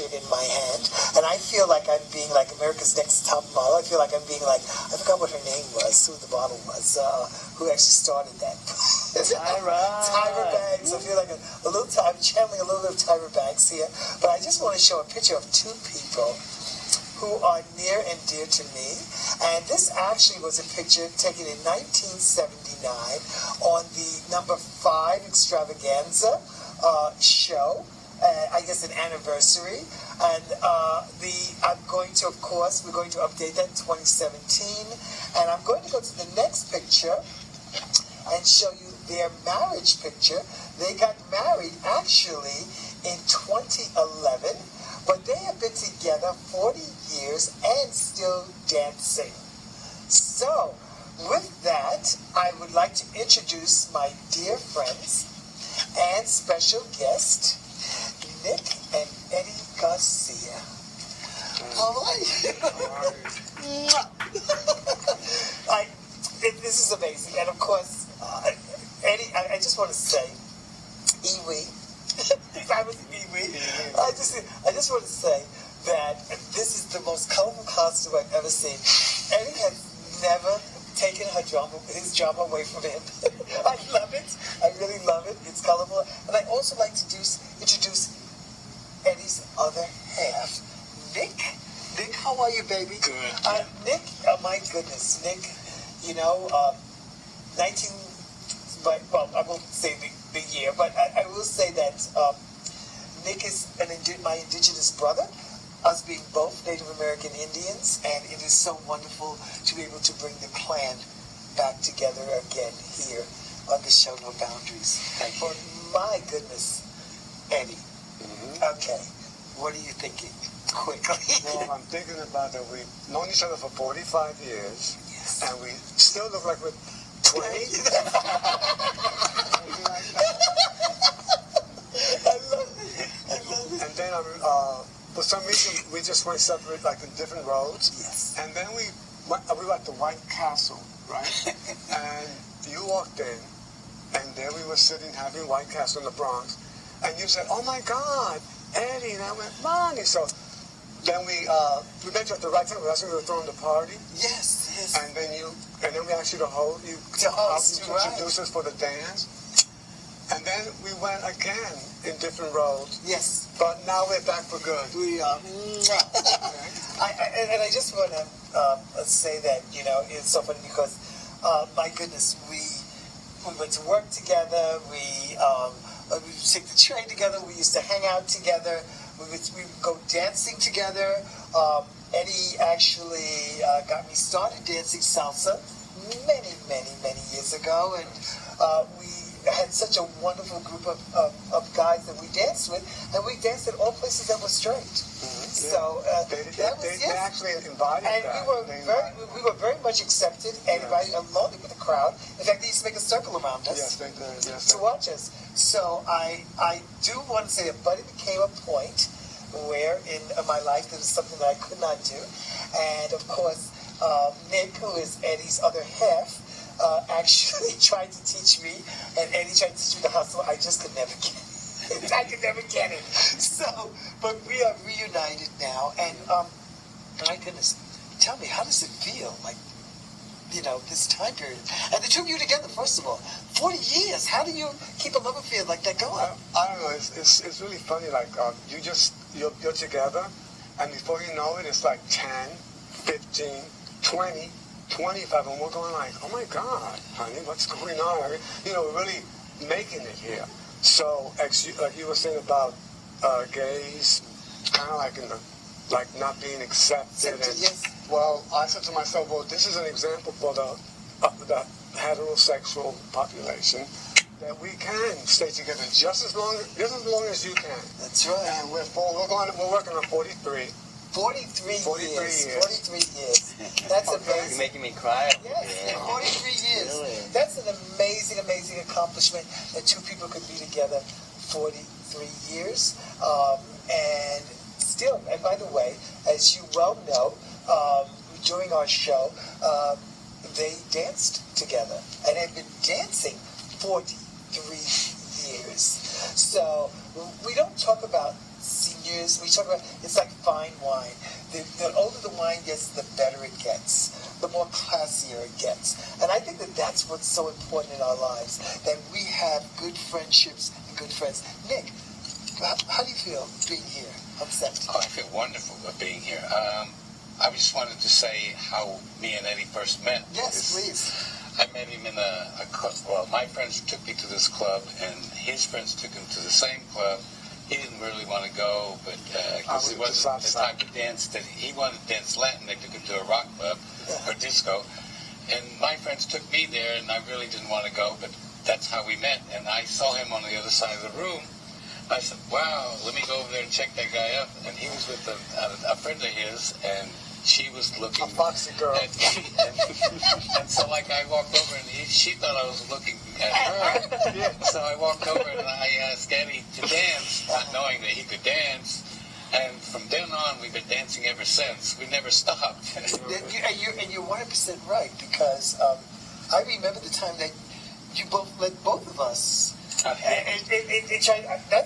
picture in my hand, and I feel like I'm being like America's Next Top Model. I feel like I'm being like, I forgot what her name was, who the model was, who actually started that. Tyra Banks. I feel like I'm channeling a little bit of Tyra Banks here, but I just want to show a picture of two people who are near and dear to me. And this actually was a picture taken in 1979 on the number 5 extravaganza show. I guess an anniversary. And I'm going to, of course, we're going to update that in 2017. And I'm going to go to the next picture and show you their marriage picture. They got married actually in 2011. But they have been together 40 years and still dancing. So, with that, I would like to introduce my dear friends and special guest, Nick and Eddie Garcia. All right. This is amazing. And of course, Eddie, I just want to say, Iwi. I was Iwi. I just want to say that this is the most colorful costume I've ever seen. Eddie has never taken his drama away from him. I love it. I really love it. It's colorful. And I also like to introduce Eddie's other half, Nick. Nick, how are you, baby? Good. Nick, my goodness, Nick, 19, I won't say the year, but I will say that Nick is my indigenous brother, us being both Native American Indians, and it is so wonderful to be able to bring the clan back together again here on the show No Boundaries. Thank you. But my goodness, Eddie, okay, what are you thinking? Quickly. Well, I'm thinking about that we've known each other for 45 years, yes, and we still look like we're 20. I love it. And then for some reason we just went separate, like in different roads. Yes. And then we were at the White Castle, right? And you walked in, and there we were sitting having White Castle in the Bronx, and you said, "Oh my God, Eddie," and I went, "Money." So then we met you at the right time. That's when we were throwing the party. Yes. And then we asked you to introduce us for the dance. And then we went again in different roads. Yes. But now we're back for good. We are. And I just want to say that, it's so funny because, my goodness, we went to work together. We take the train together. We used to hang out together. We would go dancing together. Eddie actually got me started dancing salsa many, many, many years ago, and we had such a wonderful group of guys that we danced with, and we danced at all places that were straight. So they actually invited and that. we were very much accepted, and invited along with the crowd. In fact, they used to make a circle around us. Yes, they did. Yes, to watch us. So I do want to say that, but it became a point where in my life there was something that I could not do, and of course Nick, who is Eddie's other half, actually tried to teach me, and Eddie tried to teach me the hustle. I just could never get it. I could never get it. So, but we are reunited now, and my goodness, tell me, how does it feel? Like, this time period, and the two of you together. First of all, 40 years. How do you keep a love affair like that going? I don't know. It's really funny. Like you're together, and before you know it, it's like 10, 15, 20, 25, and we're going like, oh my God, honey, what's going on? I mean, we're really making it here. So, like you were saying about gays, kind of like not being accepted. Yes. Well, I said to myself, well, this is an example for the heterosexual population that we can stay together just as long as you can. That's right. And we're working on 43. 43 years. 43 years. That's amazing. amazing. You're making me cry. Yes, 43 years. Really? That's an amazing, amazing accomplishment that two people could be together 43 years. And still, and by the way, as you well know, during our show, they danced together and had been dancing 43 years. So we don't talk about senior years, we talk about it's like fine wine. The older the wine gets, the better it gets, the more classier it gets. And I think that that's what's so important in our lives, that we have good friendships and good friends. Nick, how do you feel being here? Upset? Oh, I feel wonderful about being here. I just wanted to say how me and Eddie first met. Yes, please. I met him in a club. Well, my friends took me to this club, and his friends took him to the same club. He didn't really want to go, but because it wasn't the type of dance that he wanted to dance Latin. They took him to a rock club or disco. And my friends took me there, and I really didn't want to go, but that's how we met. And I saw him on the other side of the room. I said, wow, let me go over there and check that guy up. And he was with a friend of his, and she was looking... A foxy girl. And so, like, I walked over, and she thought I was looking at her. Yeah. So I walked over, and I asked Eddie to dance, not knowing that he could dance. And from then on, we've been dancing ever since. We never stopped. And you're 100% right, because I remember the time that you both let both of us... That's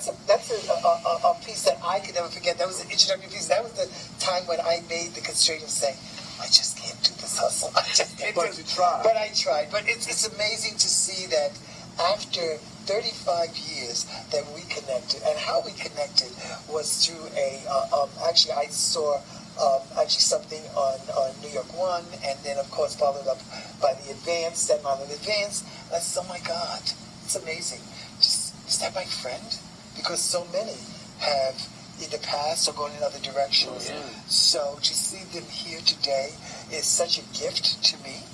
a piece that I could never forget. That was an introductory piece. That was the time when I made the constraint of saying, I just can't do this hustle. But you tried. But I tried. But it's amazing to see that after 35 years that we connected, and how we connected was through actually I saw something on New York One, and then of course followed up by the Advance, Staten Island Advance. And I said, oh my God, it's amazing. Is that my friend? Because so many have either passed or gone in other directions. Oh, yeah. So to see them here today is such a gift to me.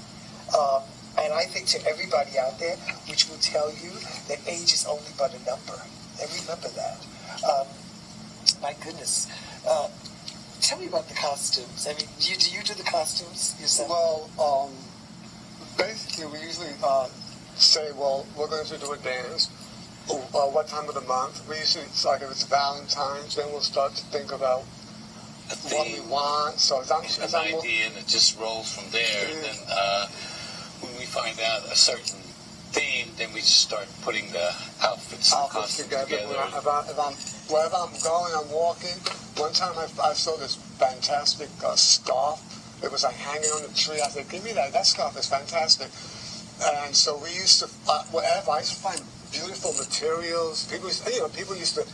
And I think to everybody out there, which will tell you that age is only but a number. And remember that. My goodness. Tell me about the costumes. I mean, do you do the costumes yourself? Well, basically we usually say, well, we're going to do a dance. What time of the month? We usually, it's like if it's Valentine's, then we'll start to think about what we want. So as an idea, and it just rolls from there. Yeah. And then when we find out a certain theme, then we just start putting the outfits together. Wherever I'm going, I'm walking. One time I saw this fantastic scarf. It was like hanging on the tree. I said, give me that. That scarf is fantastic. And so we used to, whatever, I used to find beautiful materials. A lot of people used to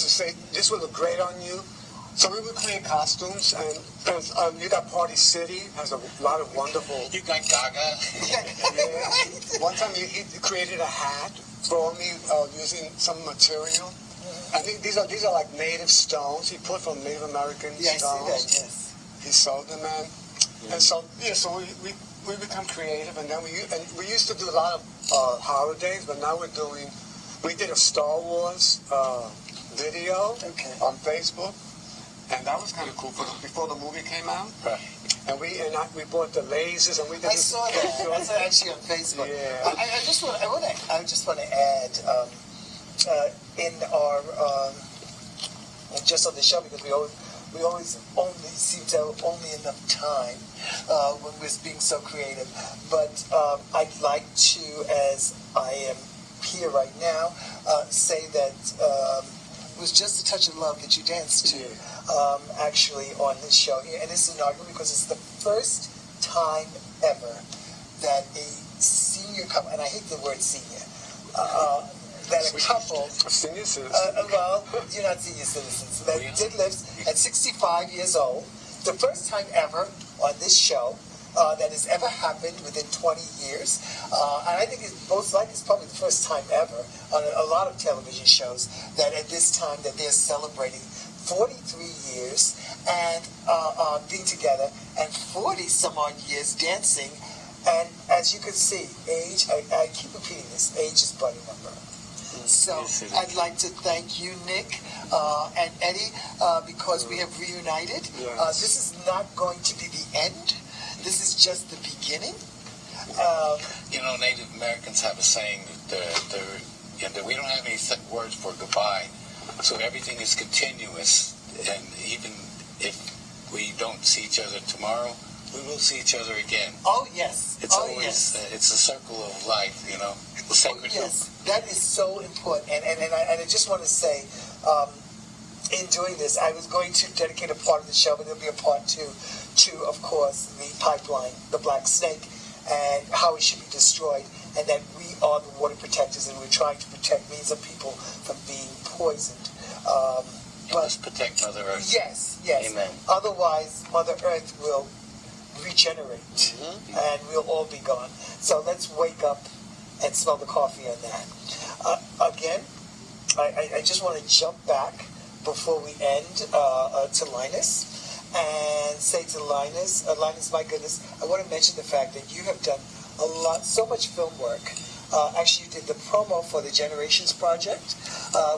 say, this would look great on you. So we would create costumes, and you got Party City, has a lot of wonderful... You got Gaga. Yeah. One time he created a hat for me using some material. I think these are like native stones he put from Native American stones. I see that, yes. He sold them, and so we become creative, and then we used to do a lot of holidays, but now we did a Star Wars video on Facebook, and that was kind of cool before the movie came out. Right. And we bought the lasers, and we did. I saw that. I saw it actually on Facebook. Yeah. I just want to add in our just on the show, because we always only seem to have only enough time when we're being so creative. But I'd like to, as I am here right now, say that it was just a touch of love that you danced to, actually, on this show here. And it's an argument because it's the first time ever that a senior couple, and I hate the word senior, that a couple... Senior citizens. Well, you're not senior citizens. That did live at 65 years old. The first time ever on this show that has ever happened within 20 years. And I think it's most likely it's probably the first time ever on a lot of television shows that at this time that they're celebrating 43 years and being together and 40 some odd years dancing. And as you can see, age, I keep repeating this, age is but a number. So I'd like to thank you, Nick, and Eddie, because we have reunited. Yes. This is not going to be the end. This is just the beginning. Native Americans have a saying that we don't have any set words for goodbye. So everything is continuous. And even if we don't see each other tomorrow, we will see each other again. Oh, yes. It's always, it's a circle of life, Sacred yes, that is so important. And I just want to say, in doing this, I was going to dedicate a part of the show, but there'll be a part two to, of course, the pipeline, the black snake, and how it should be destroyed, and that we are the water protectors, and we're trying to protect millions of people from being poisoned. You must protect Mother Earth. Yes, yes. Amen. Otherwise, Mother Earth will regenerate, and we'll all be gone. So let's wake up and smell the coffee on that. Again, I just want to jump back before we end to Linus and say to Linus, Linus, my goodness, I want to mention the fact that you have done so much film work. Actually, you did the promo for the Generations Project,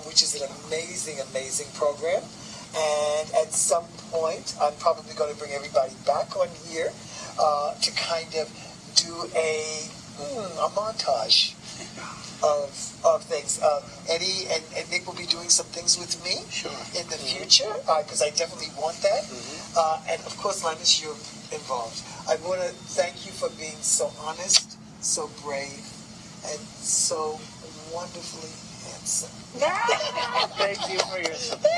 which is an amazing, amazing program. And at some point, I'm probably going to bring everybody back on here to kind of do a montage of things. Eddie and Nick will be doing some things with me in the future, because I definitely want that. And of course, Linus, you're involved. I want to thank you for being so honest, so brave, and so wonderfully handsome. Thank you for your support.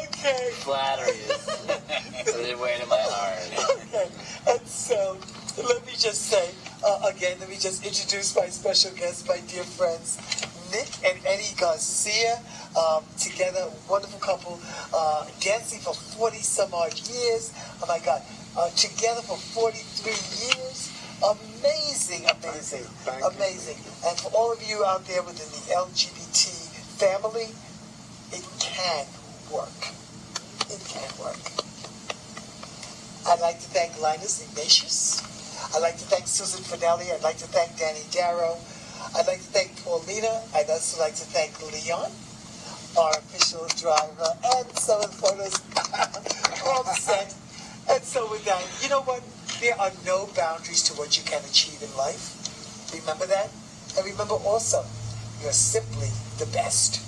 Okay. Flattery is really way to my heart. Okay. And so, let me just say, again, let me just introduce my special guests, my dear friends, Nick and Eddie Garcia, together, wonderful couple, dancing for 40 some odd years. Oh my God. Together for 43 years. Amazing, amazing, amazing. And for all of you out there within the LGBT family, it can work. It can work. I'd like to thank Linus Ignatius. I'd like to thank Susan Finelli. I'd like to thank Danny Darrow. I'd like to thank Paulina. I'd also like to thank Leon, our official driver, and some of the photos all set. And so with that, you know what? There are no boundaries to what you can achieve in life. Remember that? And remember also, you're simply the best.